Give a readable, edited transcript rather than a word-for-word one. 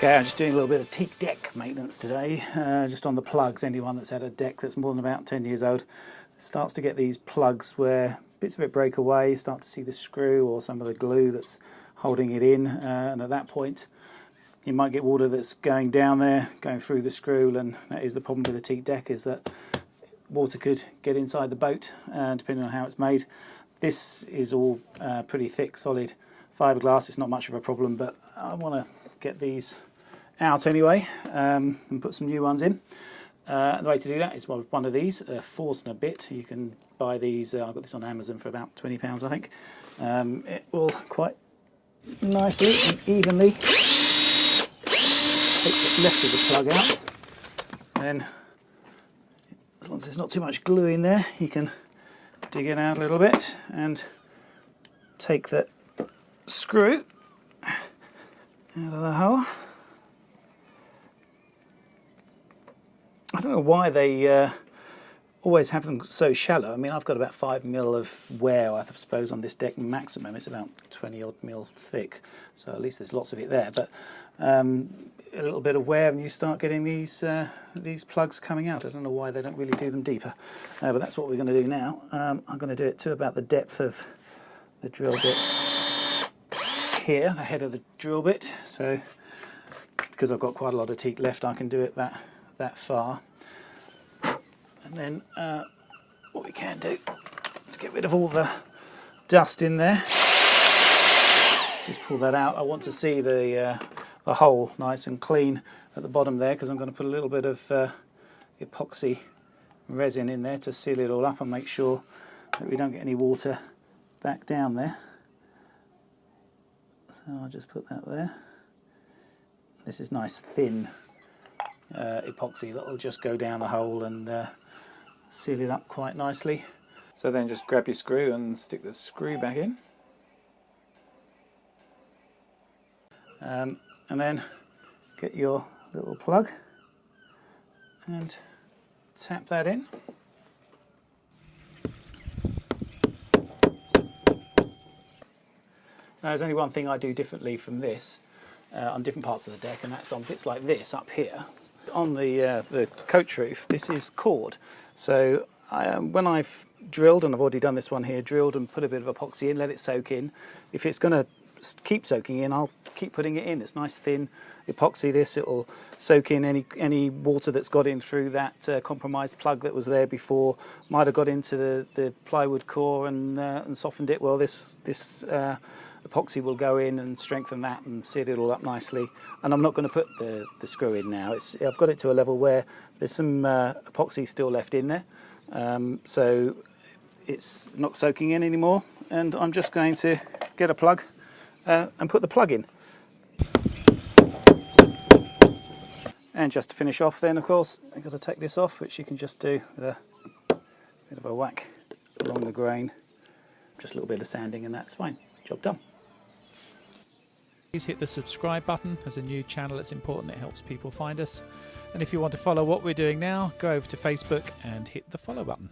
Okay, I'm just doing a little bit of teak deck maintenance today, just on the plugs. Anyone that's had a deck that's more than about 10 years old starts to get these plugs where bits of it break away, start to see the screw or some of the glue that's holding it in, and at that point you might get water that's going down there, going through the screw, and that is the problem with the teak deck, is that water could get inside the boat, depending on how it's made. This is all pretty thick, solid fiberglass. It's not much of a problem, but I want to get these out anyway, and put some new ones in. The way to do that is one of these, a Forstner bit. You can buy these, I got this on Amazon for about £20 I think. It will quite nicely and evenly take what's left of the plug out. Then, as long as there's not too much glue in there, you can dig it out a little bit and take the screw out of the hole. I don't know why they always have them so shallow. I mean, I've got about 5mm of wear, I suppose, on this deck maximum. It's about 20 odd mil thick, so at least there's lots of it there. But a little bit of wear and you start getting these plugs coming out. I don't know why they don't really do them deeper, but that's what we're going to do now. I'm going to do it to about the depth of the drill bit here, the head of the drill bit. So because I've got quite a lot of teak left, I can do it that far. And then what we can do is get rid of all the dust in there. Just pull that out. I want to see the hole nice and clean at the bottom there, because I'm going to put a little bit of epoxy resin in there to seal it all up and make sure that we don't get any water back down there. So I'll just put that there. This is nice thin epoxy that will just go down the hole and seal it up quite nicely. So then just grab your screw and stick the screw back in, and then get your little plug and tap that in. Now, there's only one thing I do differently from this on different parts of the deck, and that's on bits like this up here. On the coach roof, this is cord. So when I've drilled, and I've already done this one here, drilled and put a bit of epoxy in, let it soak in. If it's going to keep soaking in, I'll keep putting it in. It's nice thin epoxy. This, it will soak in any water that's got in through that compromised plug that was there before. Might have got into the plywood core and softened it. Well, this epoxy will go in and strengthen that and seal it all up nicely. And I'm not going to put the screw in now. I've got it to a level where there's some epoxy still left in there, so it's not soaking in anymore, and I'm just going to get a plug and put the plug in. And just to finish off then, of course, I've got to take this off, which you can just do with a bit of a whack along the grain. Just a little bit of sanding and that's fine. Job done. Please hit the subscribe button. As a new channel, it's important, it helps people find us. And if you want to follow what we're doing now, go over to Facebook and hit the follow button.